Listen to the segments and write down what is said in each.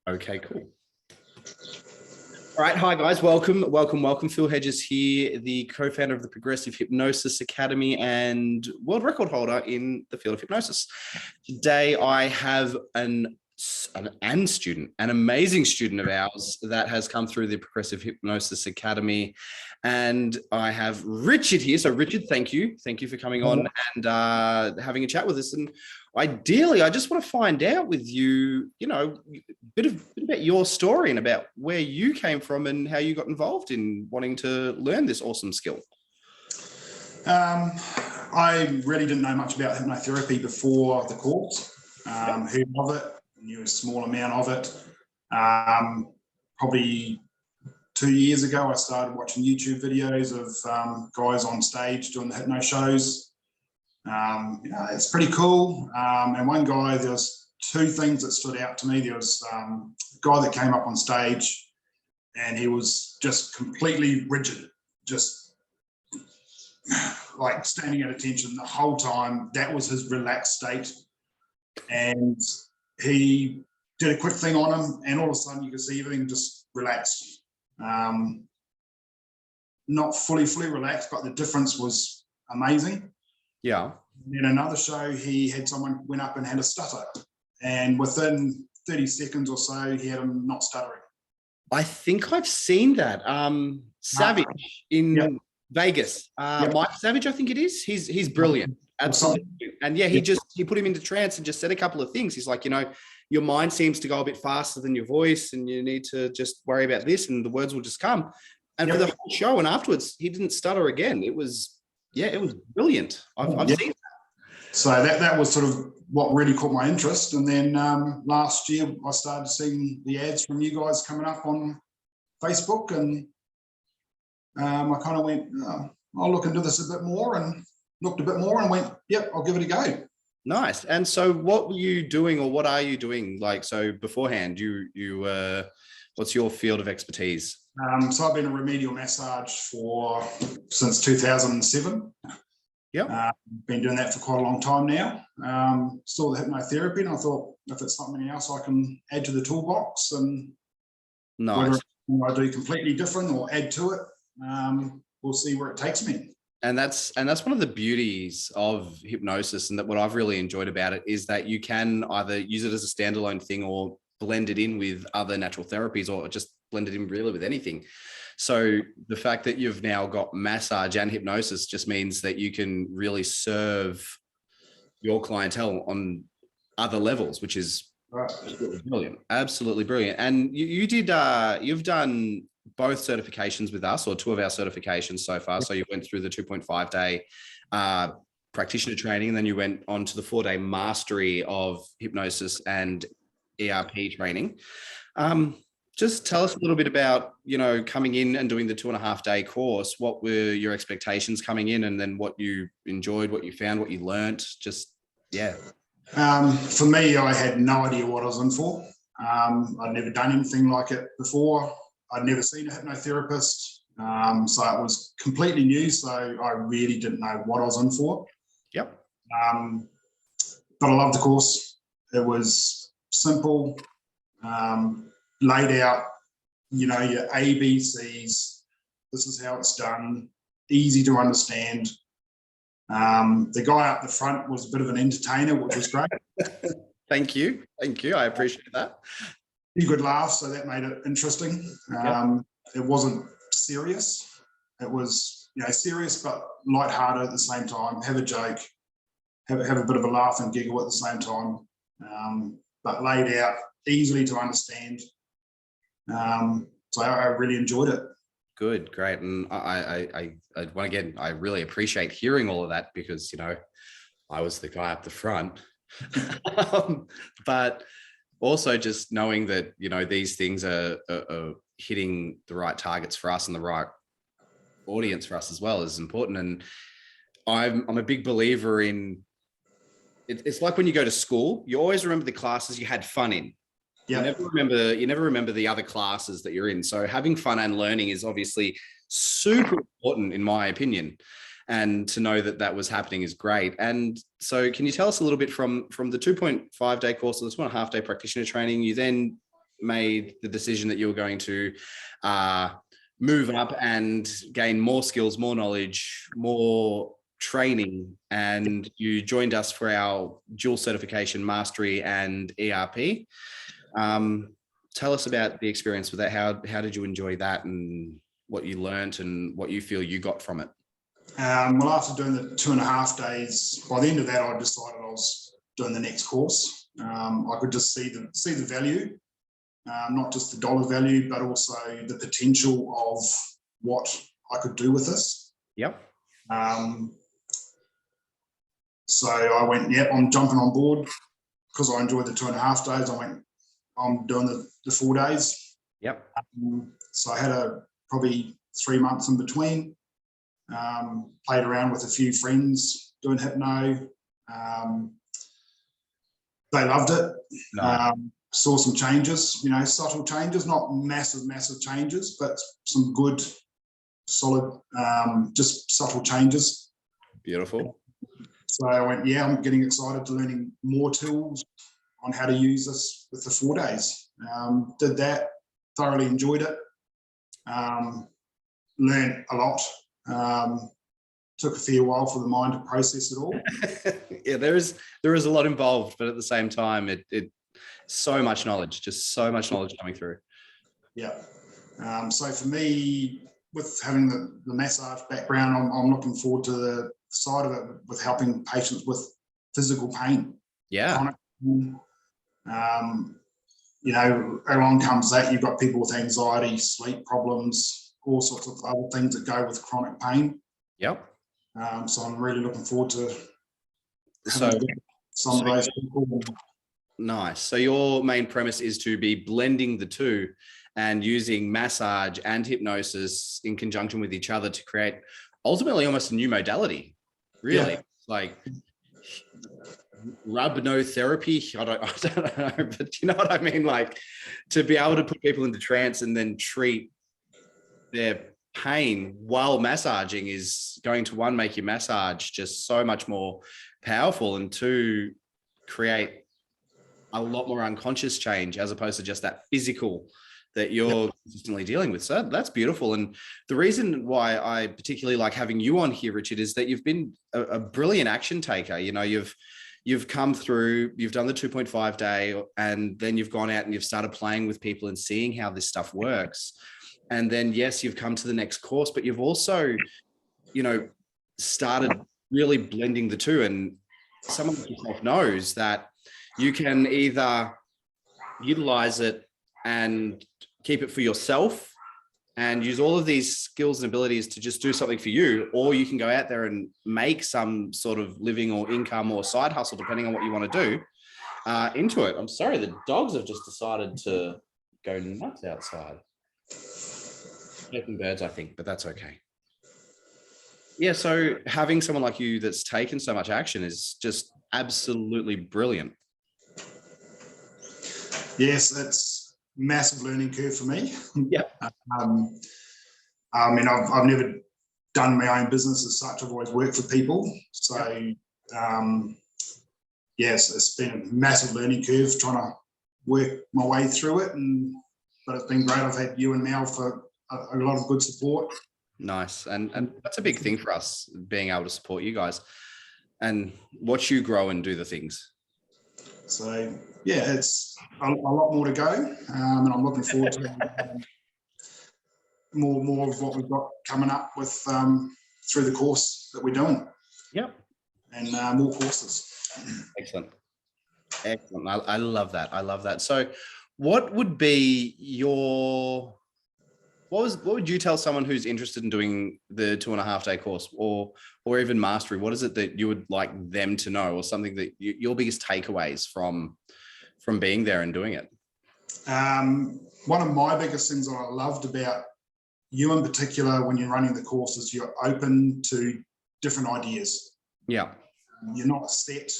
Okay, cool. All right. Hi, guys. Welcome. Phil Hedges here, the co-founder of the Progressive Hypnosis Academy and world record holder in the field of hypnosis. Today, I have an amazing student of ours that has come through the Progressive Hypnosis Academy. And I have Richard here. So Richard, thank you. Thank you for coming on and having a chat with us. And ideally, I just want to find out with you, a bit about your story and about where you came from and how you got involved in wanting to learn this awesome skill. I really didn't know much about hypnotherapy before the course. Heard of it, knew a small amount of it. Probably 2 years ago, I started watching YouTube videos of guys on stage doing the hypno shows. It's pretty cool. And one guy, there was two things that stood out to me. There was a guy that came up on stage and he was just completely rigid, just like standing at attention the whole time. That was his relaxed state. And he did a quick thing on him and all of a sudden you could see everything just relaxed. Not fully relaxed, but the difference was amazing. Yeah. In another show, he had someone went up and had a stutter, and within 30 seconds or so, he had him not stuttering. I think I've seen that. Savage in Vegas. Mike Savage, I think it is. He's brilliant. Absolutely. And yeah, he put him into trance and just said a couple of things. He's like, your mind seems to go a bit faster than your voice and you need to just worry about this and the words will just come. And for the whole show and afterwards, he didn't stutter again. It was brilliant. I've seen that. So that was sort of what really caught my interest. And then last year, I started seeing the ads from you guys coming up on Facebook, and I kind of went, I'll look into this a bit more, and looked a bit more and went, yep, I'll give it a go. Nice. And so what were you doing, or what are you doing? Like, so beforehand, you what's your field of expertise? So I've been a remedial massage since 2007. Yeah. Been doing that for quite a long time now. Still the hypnotherapy, and I thought if it's something else I can add to the toolbox, and nice. Whether I do completely different or add to it, we'll see where it takes me. And that's one of the beauties of hypnosis, and that what I've really enjoyed about it is that you can either use it as a standalone thing or blend it in with other natural therapies, or just blend it in really with anything. So the fact that you've now got massage and hypnosis just means that you can really serve your clientele on other levels, which is brilliant. Absolutely brilliant. And you've done both certifications with us, or two of our certifications so far. So you went through the 2.5 day practitioner training, and then you went on to the 4-day mastery of hypnosis and ERP training. Just tell us a little bit about, coming in and doing the 2.5 day course. What were your expectations coming in, and then what you enjoyed, what you found, what you learned? For me, I had no idea what I was in for. I'd never done anything like it before. I'd never seen a hypnotherapist. So it was completely new. So I really didn't know what I was in for. Yep. But I loved the course. It was simple, laid out, your ABCs. This is how it's done, easy to understand. The guy up the front was a bit of an entertainer, which was great. Thank you. I appreciate that. He could laugh, so that made it interesting. It wasn't serious. It was, serious but lighthearted at the same time. Have a joke, have a bit of a laugh and giggle at the same time. But laid out, easily to understand. So I really enjoyed it. Good, great. And I really appreciate hearing all of that, because, I was the guy up the front. But also just knowing that, these things are hitting the right targets for us and the right audience for us as well is important. And I'm a big believer in, it's like when you go to school, you always remember the classes you had fun in. Yeah. You never remember the other classes that you're in. So having fun and learning is obviously super important, in my opinion. And to know that was happening is great. And so can you tell us a little bit from the 2.5 day course to the 2.5 day practitioner training, you then made the decision that you were going to move up and gain more skills, more knowledge, more training, and you joined us for our dual certification, mastery and ERP. Tell us about the experience with that. How did you enjoy that, and what you learned and what you feel you got from it? Well, after doing the 2.5 days, by the end of that, I decided I was doing the next course. I could just see the value, not just the dollar value, but also the potential of what I could do with this. Yep. So I went, yep, I'm jumping on board because I enjoyed the 2.5 days. I went, I'm doing the 4 days. Yep. So I had probably 3 months in between. Played around with a few friends doing hypno. They loved it. No. Saw some changes, subtle changes, not massive changes, but some good, solid, just subtle changes. Beautiful. So I went, yeah, I'm getting excited to learning more tools on how to use this with the 4 days. Did that, thoroughly enjoyed it. Learned a lot. Took a fair while for the mind to process it all. Yeah, there is a lot involved, but at the same time, it so much knowledge, just so much knowledge coming through. Yeah. So for me, with having the massage background, I'm looking forward to the side of it with helping patients with physical pain. Yeah. Chronic pain. Along comes that you've got people with anxiety, sleep problems, all sorts of other things that go with chronic pain. Yep. So I'm really looking forward to some of those people. Nice. So your main premise is to be blending the two and using massage and hypnosis in conjunction with each other to create ultimately almost a new modality. Really, Yeah. like hypnotherapy. I don't know, but you know what I mean? Like to be able to put people into trance and then treat their pain while massaging is going to, one, make your massage just so much more powerful, and two, create a lot more unconscious change as opposed to just that physical that you're consistently dealing with. So that's beautiful. And the reason why I particularly like having you on here, Richard, is that you've been a brilliant action taker. You've come through, you've done the 2.5 day, and then you've gone out and you've started playing with people and seeing how this stuff works. And then, yes, you've come to the next course, but you've also, started really blending the two. And someone like yourself knows that you can either utilize it and keep it for yourself and use all of these skills and abilities to just do something for you, or you can go out there and make some sort of living or income or side hustle, depending on what you want to do, into it. I'm sorry, the dogs have just decided to go nuts outside. Chirping birds, I think, but that's okay. Yeah, so having someone like you that's taken so much action is just absolutely brilliant. Yes, it's massive learning curve for me. Yeah. I've never done my own business as such. I've always worked for people. So, yes, it's been a massive learning curve trying to work my way through it. But it's been great. I've had you and Mel for a lot of good support. Nice. And that's a big thing for us, being able to support you guys and watch you grow and do the things. So, yeah, it's a lot more to go. And I'm looking forward to more of what we've got coming up with through the course that we're doing. Yep. And more courses. Excellent. I love that. I love that. So what would be what would you tell someone who's interested in doing the 2.5 day course or even mastery? What is it that you would like them to know, or something that your biggest takeaways from being there and doing it? One of my biggest things that I loved about you in particular when you're running the course is you're open to different ideas. Yeah. You're not set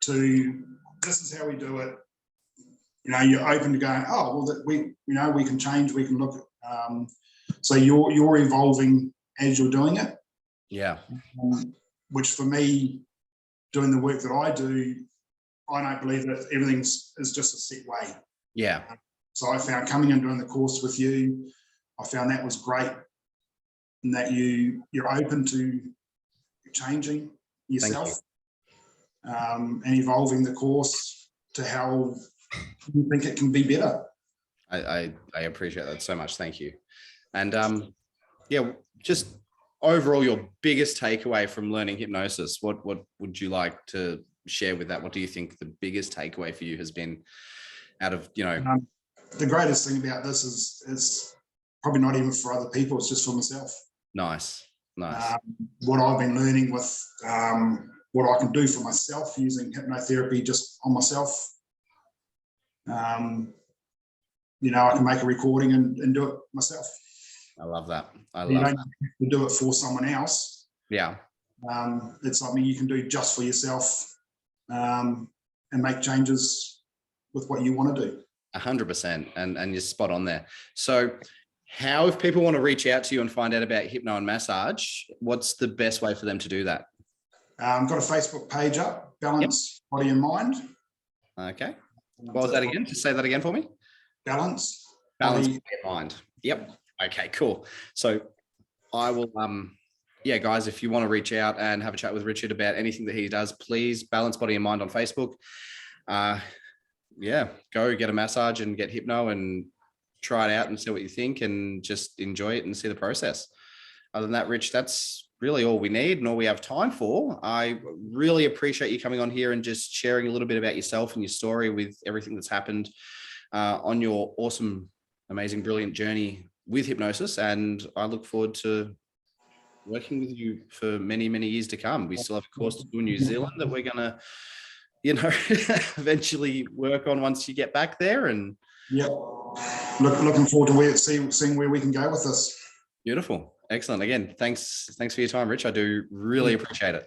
to, this is how we do it. You're open to going, oh, well, we can change, we can look at, so you're evolving as you're doing it. Yeah. Which for me, doing the work that I do, I don't believe that everything is just a set way. Yeah. So I found coming and doing the course with you, I found that was great, and that you're open to changing yourself and evolving the course to how you think it can be better. I appreciate that so much. Thank you. And yeah, just overall, your biggest takeaway from learning hypnosis, what would you like to share with that? What do you think the biggest takeaway for you has been out of, the greatest thing about this is probably not even for other people, it's just for myself. Nice. What I've been learning with what I can do for myself using hypnotherapy just on myself. I can make a recording and do it myself. I love that. You don't have to do it for someone else. Yeah. It's something you can do just for yourself and make changes with what you want to do. 100%. And you're spot on there. So how, if people want to reach out to you and find out about hypno and massage, what's the best way for them to do that? I've got a Facebook page up, Balance Body and Mind. Okay. What was that again? Just say that again for me. Balance Body and Mind. Yep. Okay, cool. So I will, guys, if you want to reach out and have a chat with Richard about anything that he does, please, Balance Body and Mind on Facebook. Go get a massage and get hypno and try it out and see what you think and just enjoy it and see the process. Other than that, Rich, that's really all we need and all we have time for. I really appreciate you coming on here and just sharing a little bit about yourself and your story with everything that's happened on your awesome, amazing, brilliant journey with hypnosis. And I look forward to working with you for many, many years to come. We still have a course to do in New Zealand that we're going to, eventually work on once you get back there. And looking forward to seeing where we can go with this. Beautiful. Excellent. Again, thanks for your time, Rich. I do really appreciate it.